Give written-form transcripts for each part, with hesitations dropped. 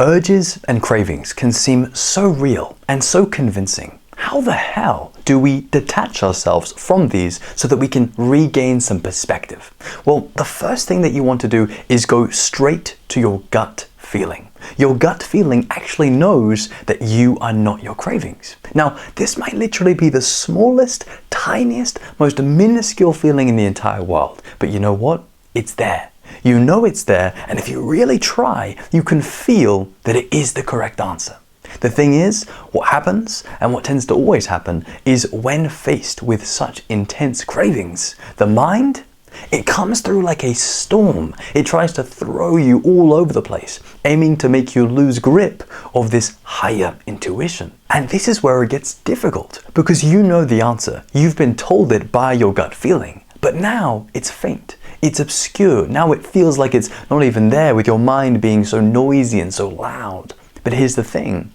Urges and cravings can seem so real and so convincing. How the hell do we detach ourselves from these so that we can regain some perspective? Well, the first thing that you want to do is go straight to your gut feeling. Your gut feeling actually knows that you are not your cravings. Now, this might literally be the smallest, tiniest, most minuscule feeling in the entire world. But you know what? It's there. You know it's there, and if you really try, you can feel that it is the correct answer. The thing is, what happens, and what tends to always happen, is when faced with such intense cravings, the mind, it comes through like a storm. It tries to throw you all over the place, aiming to make you lose grip of this higher intuition. And this is where it gets difficult, because you know the answer. You've been told it by your gut feeling, but now it's faint. It's obscure. Now it feels like it's not even there, with your mind being so noisy and so loud. But here's the thing.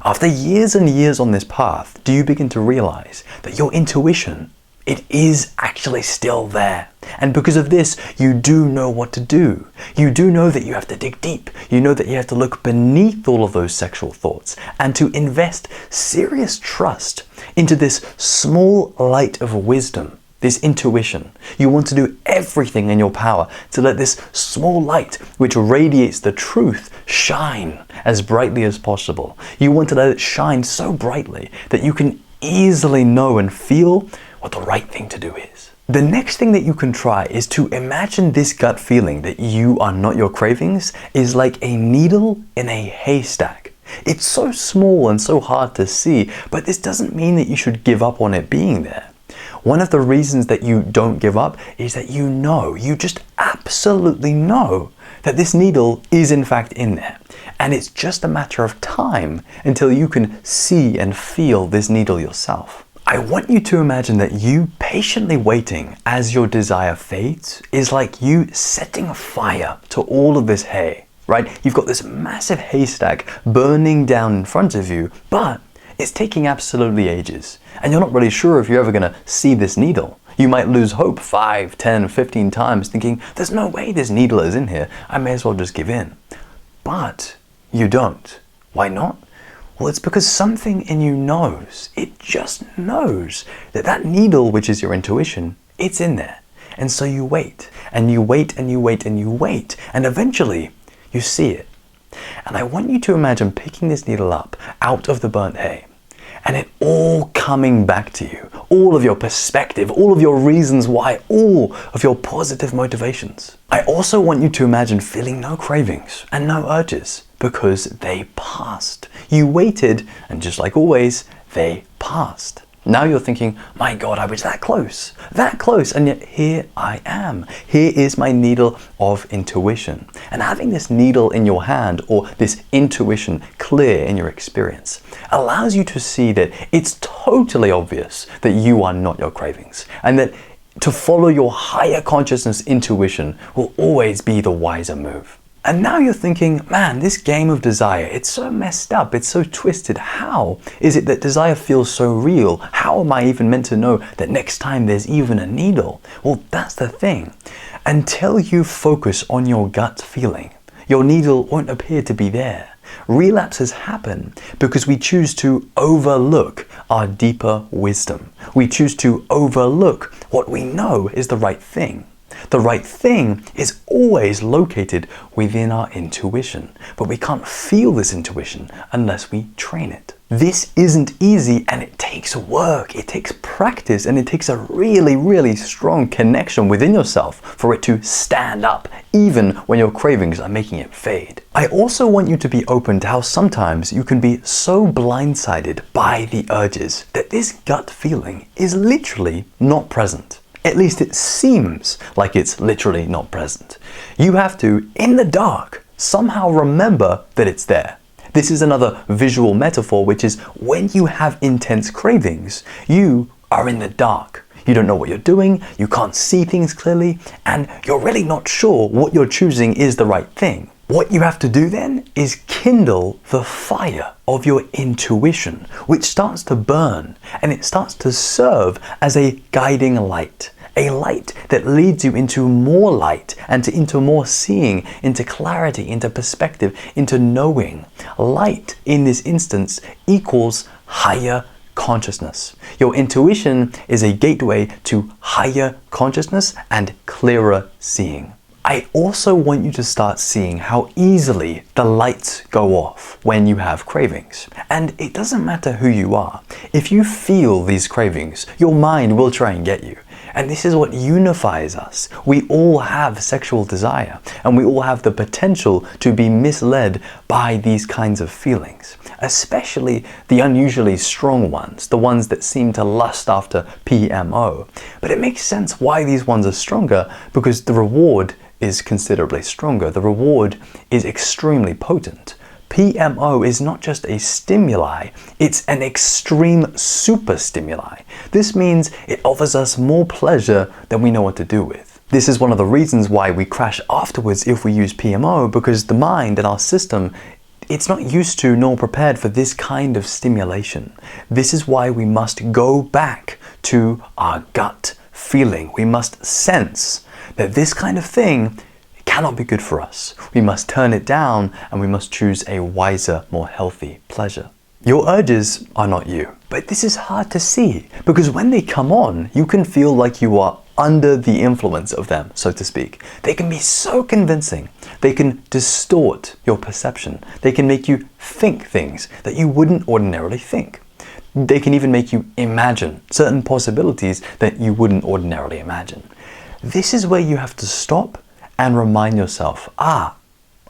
After years and years on this path, do you begin to realize that your intuition, it is actually still there? And because of this, you do know what to do. You do know that you have to dig deep. You know that you have to look beneath all of those sexual thoughts and to invest serious trust into this small light of wisdom, this intuition. You want to do everything in your power to let this small light, which radiates the truth, shine as brightly as possible. You want to let it shine so brightly that you can easily know and feel what the right thing to do is. The next thing that you can try is to imagine this gut feeling that you are not your cravings is like a needle in a haystack. It's so small and so hard to see, but this doesn't mean that you should give up on it being there. One of the reasons that you don't give up is that you just absolutely know that this needle is in fact in there. And it's just a matter of time until you can see and feel this needle yourself. I want you to imagine that you patiently waiting as your desire fades is like you setting a fire to all of this hay, right? You've got this massive haystack burning down in front of you, but it's taking absolutely ages, and you're not really sure if you're ever going to see this needle. You might lose hope 5, 10, 15 times thinking, there's no way this needle is in here, I may as well just give in. But you don't. Why not? Well, it's because something in you knows, it just knows that that needle, which is your intuition, it's in there. And so you wait, and you wait, and you wait, and you wait, and eventually you see it. And I want you to imagine picking this needle up out of the burnt hay, and it all coming back to you, all of your perspective, all of your reasons why, all of your positive motivations. I also want you to imagine feeling no cravings and no urges because they passed. You waited, and just like always, they passed. Now you're thinking, my God, I was that close, and yet here I am. Here is my needle of intuition. And having this needle in your hand, or this intuition clear in your experience, allows you to see that it's totally obvious that you are not your cravings, and that to follow your higher consciousness intuition will always be the wiser move. And now you're thinking, man, this game of desire, it's so messed up, it's so twisted. How is it that desire feels so real? How am I even meant to know that next time there's even a needle? Well, that's the thing. Until you focus on your gut feeling, your needle won't appear to be there. Relapses happen because we choose to overlook our deeper wisdom. We choose to overlook what we know is the right thing. The right thing is always located within our intuition, but we can't feel this intuition unless we train it. This isn't easy, and it takes work, it takes practice, and it takes a really, really strong connection within yourself for it to stand up, even when your cravings are making it fade. I also want you to be open to how sometimes you can be so blindsided by the urges that this gut feeling is literally not present. At least it seems like it's literally not present. You have to, in the dark, somehow remember that it's there. This is another visual metaphor, which is when you have intense cravings, you are in the dark. You don't know what you're doing, you can't see things clearly, and you're really not sure what you're choosing is the right thing. What you have to do then is kindle the fire of your intuition, which starts to burn, and it starts to serve as a guiding light, a light that leads you into more light and into more seeing, into clarity, into perspective, into knowing. Light in this instance equals higher consciousness. Your intuition is a gateway to higher consciousness and clearer seeing. I also want you to start seeing how easily the lights go off when you have cravings. And it doesn't matter who you are. If you feel these cravings, your mind will try and get you. And this is what unifies us. We all have sexual desire, and we all have the potential to be misled by these kinds of feelings, especially the unusually strong ones, the ones that seem to lust after PMO. But it makes sense why these ones are stronger, because the reward is considerably stronger. The reward is extremely potent. PMO is not just a stimuli, it's an extreme super stimuli. This means it offers us more pleasure than we know what to do with. This is one of the reasons why we crash afterwards if we use PMO, because the mind and our system, it's not used to nor prepared for this kind of stimulation. This is why we must go back to our gut feeling. We must sense that this kind of thing cannot be good for us. We must turn it down, and we must choose a wiser, more healthy pleasure. Your urges are not you, but this is hard to see, because when they come on, you can feel like you are under the influence of them, so to speak. They can be so convincing. They can distort your perception. They can make you think things that you wouldn't ordinarily think. They can even make you imagine certain possibilities that you wouldn't ordinarily imagine. This is where you have to stop and remind yourself, I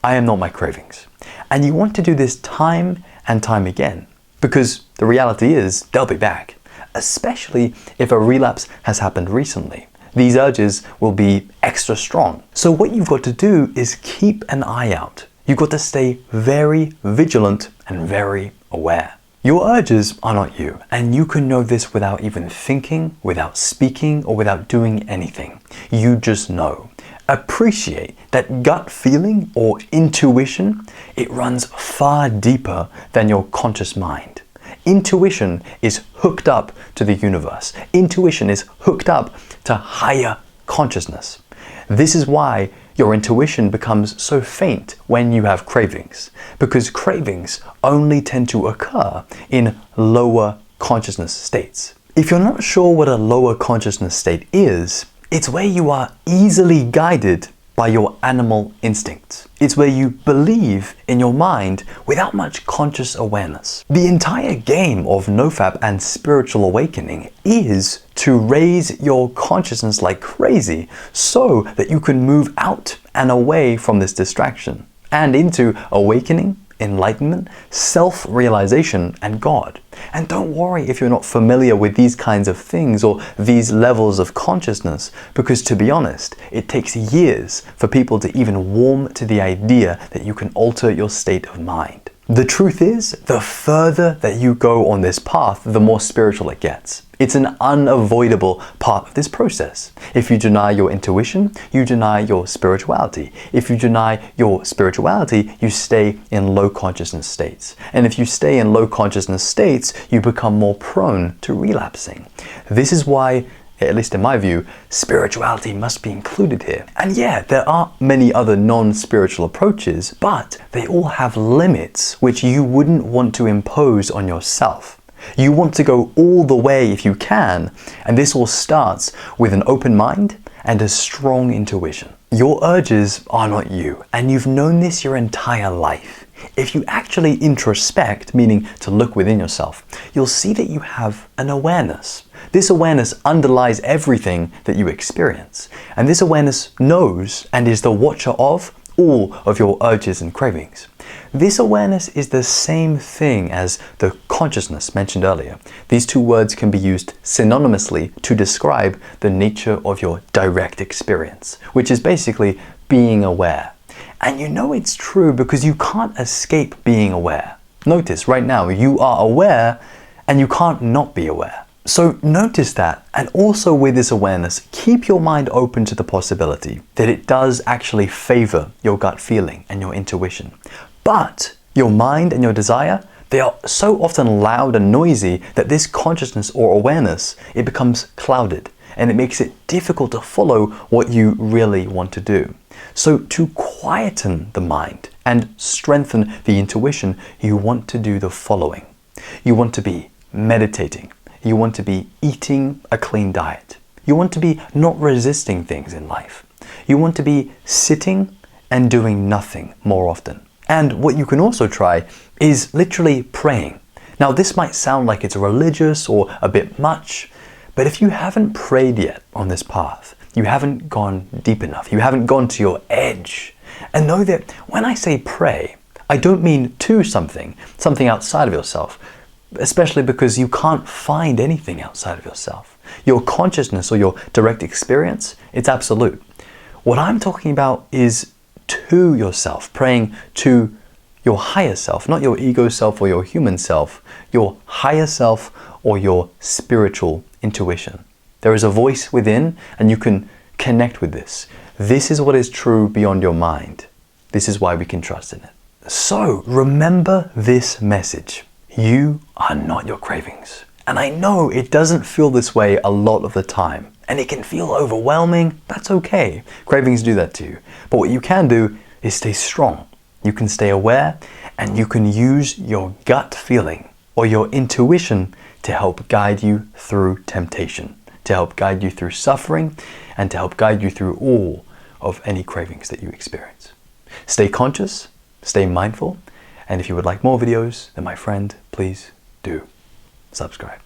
am not my cravings. And you want to do this time and time again, because the reality is they'll be back, especially if a relapse has happened recently. These urges will be extra strong. So what you've got to do is keep an eye out. You've got to stay very vigilant and very aware. Your urges are not you, and you can know this without even thinking, without speaking, or without doing anything. You just know. Appreciate that gut feeling or intuition. It runs far deeper than your conscious mind. Intuition is hooked up to the universe. Intuition is hooked up to higher consciousness. This is why your intuition becomes so faint when you have cravings, because cravings only tend to occur in lower consciousness states. If you're not sure what a lower consciousness state is, it's where you are easily guided by your animal instincts. It's where you believe in your mind without much conscious awareness. The entire game of NoFap and spiritual awakening is to raise your consciousness like crazy so that you can move out and away from this distraction and into awakening, enlightenment, self-realization, and God. And don't worry if you're not familiar with these kinds of things or these levels of consciousness, because to be honest, it takes years for people to even warm to the idea that you can alter your state of mind. The truth is, the further that you go on this path, the more spiritual it gets. It's an unavoidable part of this process. If you deny your intuition, you deny your spirituality. If you deny your spirituality, you stay in low consciousness states. And if you stay in low consciousness states, you become more prone to relapsing. This is why, at least in my view, spirituality must be included here. And yeah, there are many other non-spiritual approaches, but they all have limits which you wouldn't want to impose on yourself. You want to go all the way if you can, and this all starts with an open mind and a strong intuition. Your urges are not you, and you've known this your entire life. If you actually introspect, meaning to look within yourself, you'll see that you have an awareness. This awareness underlies everything that you experience, and this awareness knows and is the watcher of all of your urges and cravings. This awareness is the same thing as the consciousness mentioned earlier. These two words can be used synonymously to describe the nature of your direct experience, which is basically being aware. And you know it's true because you can't escape being aware. Notice right now, you are aware and you can't not be aware. So notice that, and also with this awareness, keep your mind open to the possibility that it does actually favor your gut feeling and your intuition. But your mind and your desire, they are so often loud and noisy that this consciousness or awareness, it becomes clouded. and it makes it difficult to follow what you really want to do. So to quieten the mind and strengthen the intuition, you want to do the following. You want to be meditating. You want to be eating a clean diet. You want to be not resisting things in life. You want to be sitting and doing nothing more often. And what you can also try is literally praying. Now, this might sound like it's religious or a bit much, but if you haven't prayed yet on this path, you haven't gone deep enough, you haven't gone to your edge. And know that when I say pray, I don't mean to something outside of yourself, especially because you can't find anything outside of yourself. Your consciousness or your direct experience, it's absolute. What I'm talking about is to yourself, praying to your higher self, not your ego self or your human self, your higher self or your spiritual intuition. There is a voice within, and you can connect with this. This is what is true beyond your mind. This is why we can trust in it. So remember this message. You are not your cravings. And I know it doesn't feel this way a lot of the time, and it can feel overwhelming. That's okay. Cravings do that to you. But what you can do is stay strong. You can stay aware, and you can use your gut feeling or your intuition to help guide you through temptation, to help guide you through suffering, and to help guide you through all of any cravings that you experience. Stay conscious, stay mindful, and if you would like more videos, then my friend, please do subscribe.